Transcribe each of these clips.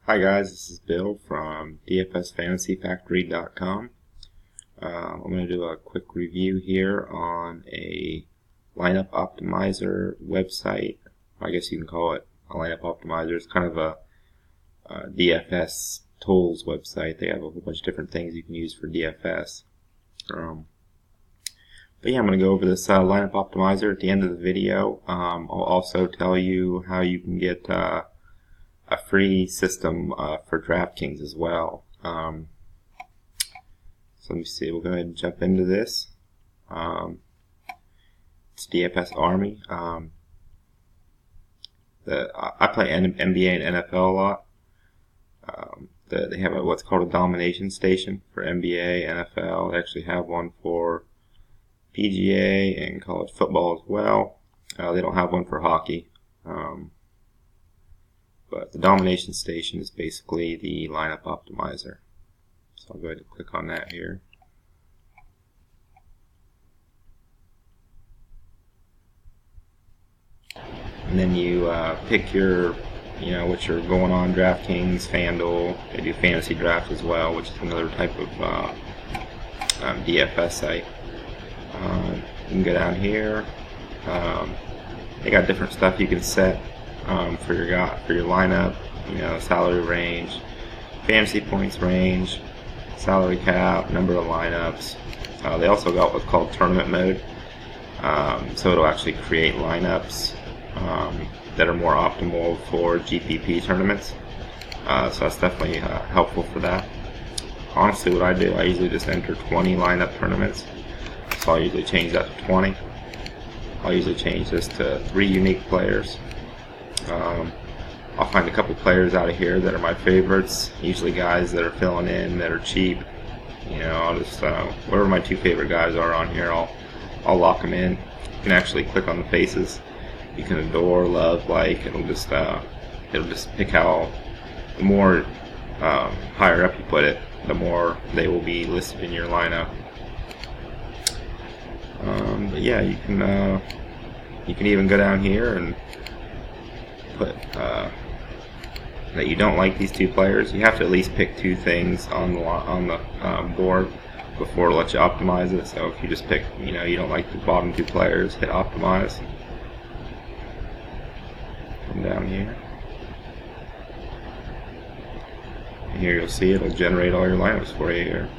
Hi guys, this is Bill from Dfsfantasyfactory.com. I'm going to do a quick review here on a lineup optimizer website. I guess you can call it a lineup optimizer. It's kind of a DFS tools website. They have a whole bunch of different things you can use for DFS. But yeah, I'm going to go over this lineup optimizer at the end of the video. I'll also tell you how you can get a free system for Draftkings as well. So let me see, we'll go ahead and jump into this. It's Dfsarmy. I play NBA and NFL a lot. They have what's called a domination station for NBA, NFL. They actually have one for PGA and college football as well. They don't have one for hockey. But the domination station is basically the lineup optimizer. So I'll go ahead and click on that here. And then you pick your, what you're going on, Draftkings, FanDuel. They do fantasy draft as well, which is another type of DFS site. You can go down here. They got different stuff you can set for your lineup, salary range, fantasy points range, salary cap, number of lineups. They also got what's called tournament mode, so it'll actually create lineups that are more optimal for GPP tournaments. So that's definitely helpful for that. Honestly, what I do, I usually just enter 20 lineup tournaments, so I'll usually change that to 20. I'll usually change this to 3 unique players. I'll find a couple players out of here that are my favorites, usually guys that are filling in, that are cheap. I'll just, whatever my 2 favorite guys are on here, I'll lock them in. You can actually click on the faces. You can adore, love, like. It'll just pick how, the more higher up you put it, the more they will be listed in your lineup. But yeah, you can even go down here and put that you don't like these 2 players. You have to at least pick 2 things on the board before it lets you optimize it. So if you just pick, you don't like the bottom 2 players, hit optimize. Come down here. And here you'll see it'll generate all your lineups for you here.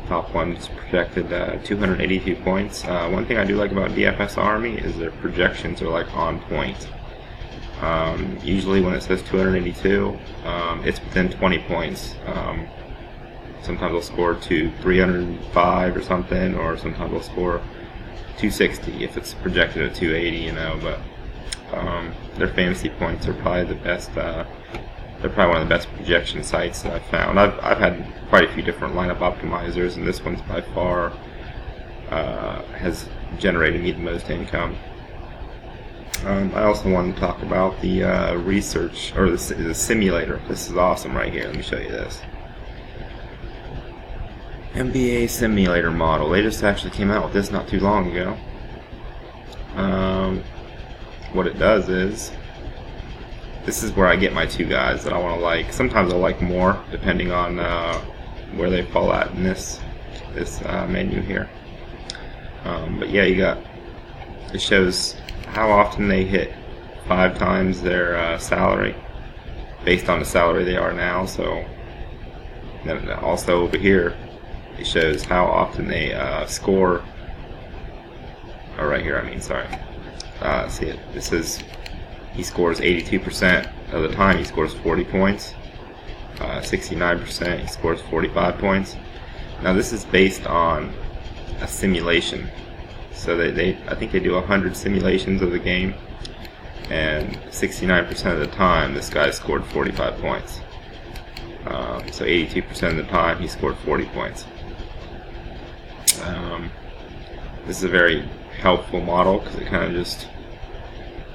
Top one is projected 282 points. One thing I do like about Dfsarmy is their projections are like on point. Usually when it says 282, it's within 20 points. Sometimes they'll score to 305 or something, or sometimes they'll score 260 if it's projected at 280, but their fantasy points are probably the best. They're probably one of the best projection sites that I've found. I've had quite a few different lineup optimizers, and this one's by far has generated me the most income. I also want to talk about the research, or the simulator. This is awesome right here. Let me show you this. NBA simulator model. They just actually came out with this not too long ago. What it does is, this is where I get my 2 guys that I want to like. Sometimes I'll like more depending on where they fall at in this menu here. But yeah, it shows how often they hit 5 times their salary based on the salary they are now. So then also over here it shows how often they score. Oh, right here, see it. This is, he scores 82% of the time. He scores 40 points. 69% he scores 45 points. Now this is based on a simulation. So I think they do 100 simulations of the game, and 69% of the time this guy scored 45 points. So 82% of the time he scored 40 points. This is a very helpful model because it kind of just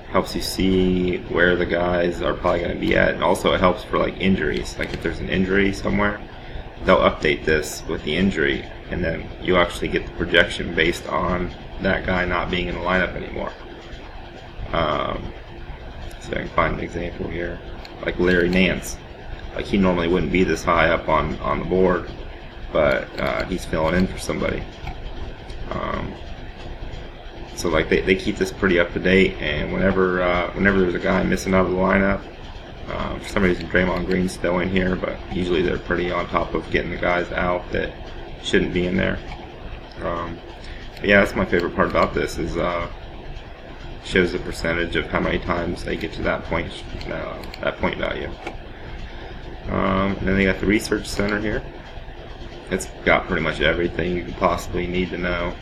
helps you see where the guys are probably going to be at, and also it helps for like injuries. Like if there's an injury somewhere, they'll update this with the injury, and then you'll actually get the projection based on that guy not being in the lineup anymore. So I can find an example here, like Larry Nance. Like he normally wouldn't be this high up on the board, but he's filling in for somebody. So like they keep this pretty up to date, and whenever there's a guy missing out of the lineup, for some reason Draymond Green's still in here, but usually they're pretty on top of getting the guys out that shouldn't be in there. But yeah, that's my favorite part about this, is shows the percentage of how many times they get to that point value. And then they got the research center here. It's got pretty much everything you could possibly need to know.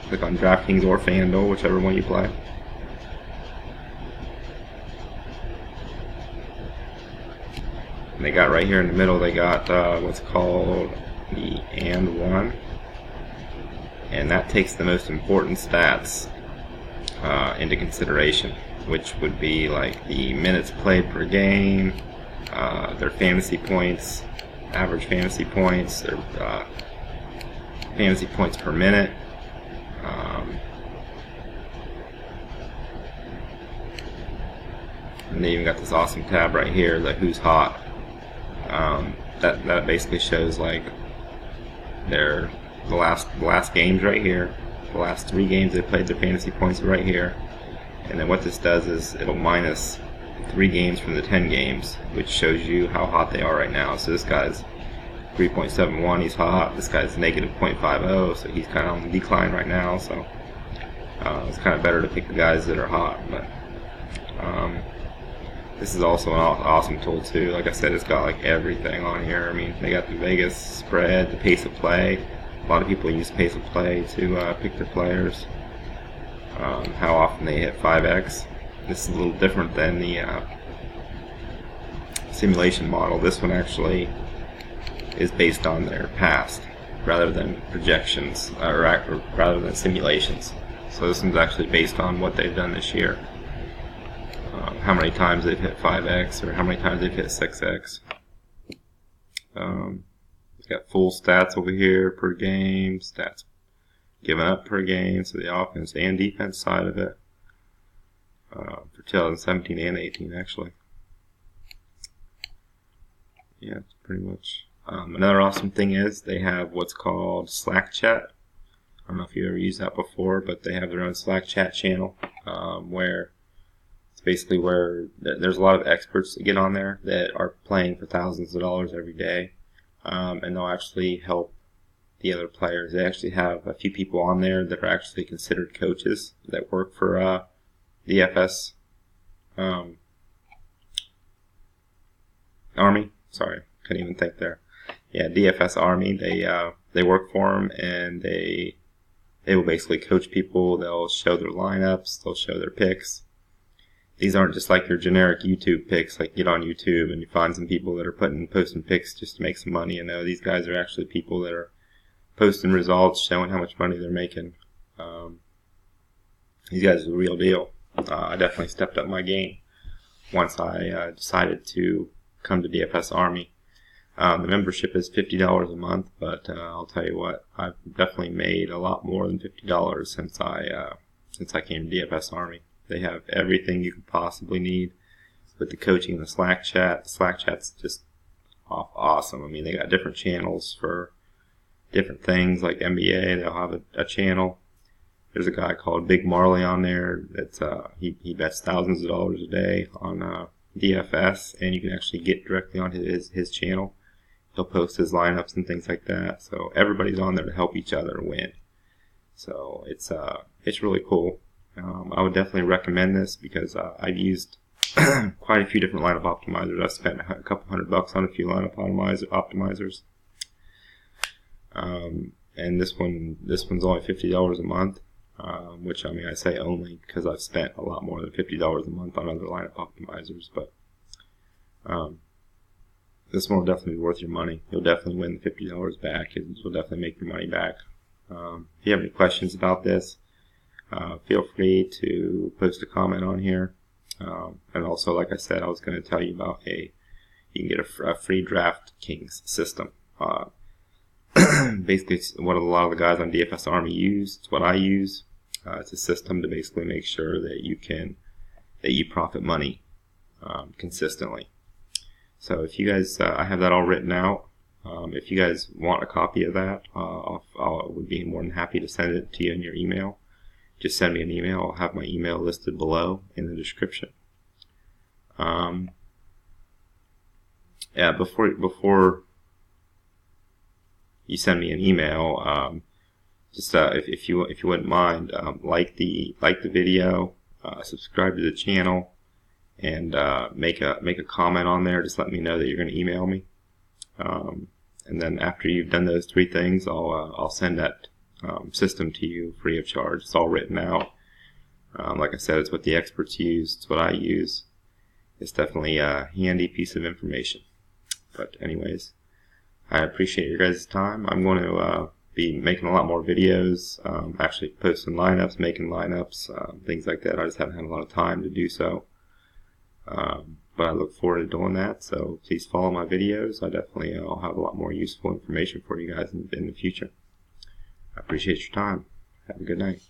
Click on Draftkings or FanDuel, whichever one you play. And they got right here in the middle, they got what's called the and one. And that takes the most important stats into consideration, which would be like the minutes played per game, their fantasy points, average fantasy points, their fantasy points per minute. And they even got this awesome tab right here, the Who's Hot. That basically shows like the last games right here, the last 3 games they played, their fantasy points right here, and then what this does is it'll minus 3 games from the 10 games, which shows you how hot they are right now. So this guy's 3.71, he's hot. This guy's negative 0.50, so he's kind of on the decline right now. So it's kind of better to pick the guys that are hot. But this is also an awesome tool too. Like I said, it's got like everything on here. I mean, they got the Vegas spread, the pace of play. A lot of people use pace of play to pick their players. How often they hit 5x. This is a little different than the simulation model. This one actually is based on their past rather than projections, or rather than simulations. So this one's actually based on what they've done this year. How many times they've hit 5x or how many times they've hit 6x. It's got full stats over here per game, stats given up per game, so the offense and defense side of it, for 2017 and 18 actually. Yeah, it's pretty much. Another awesome thing is they have what's called Slack chat. I don't know if you ever used that before, but they have their own Slack chat channel, where it's basically where there's a lot of experts that get on there that are playing for thousands of dollars every day, and they'll actually help the other players. They actually have a few people on there that are actually considered coaches that work for DFS Army. Sorry, couldn't even think there. Yeah, Dfsarmy. They work for them, and they will basically coach people. They'll show their lineups. They'll show their picks. These aren't just like your generic YouTube picks, like get on YouTube and you find some people that are posting picks just to make some money. You know, these guys are actually people that are posting results, showing how much money they're making. These guys are the real deal. I definitely stepped up my game once I decided to come to Dfsarmy. The membership is $50 a month, but I'll tell you what, I've definitely made a lot more than $50 since I came to Dfsarmy. They have everything you could possibly need with the coaching and the Slack chat. The Slack chat's just awesome. I mean, they got different channels for different things, like NBA. They'll have a channel. There's a guy called Big Marley on there. That's he bets thousands of dollars a day on DFS, and you can actually get directly on his channel. He'll post his lineups and things like that. So everybody's on there to help each other win. So it's really cool. I would definitely recommend this because I've used quite a few different lineup optimizers. I've spent a couple $100 on a few lineup optimizers. And this one's only $50 a month, which I mean I say only because I've spent a lot more than $50 a month on other lineup optimizers. But this one will definitely be worth your money. You'll definitely win the $50 back. You'll definitely make your money back. If you have any questions about this, feel free to post a comment on here. And also, like I said, I was going to tell you about you can get a free Draftkings system. Basically, it's what a lot of the guys on Dfsarmy use. It's what I use. It's a system to basically make sure that you can that you profit money consistently. So if you guys, I have that all written out. If you guys want a copy of that, I would be more than happy to send it to you in your email. Just send me an email. I'll have my email listed below in the description. Yeah, before you send me an email, just if you wouldn't mind, like the video, subscribe to the channel, and make a comment on there. Just let me know that you're going to email me. And then after you've done those 3 things, I'll send that system to you free of charge. It's all written out. Like I said, it's what the experts use. It's what I use. It's definitely a handy piece of information. But anyways, I appreciate your guys' time. I'm going to be making a lot more videos, actually posting lineups, making lineups, things like that. I just haven't had a lot of time to do so. But I look forward to doing that, so please follow my videos. I'll have a lot more useful information for you guys in the future. I appreciate your time. Have a good night.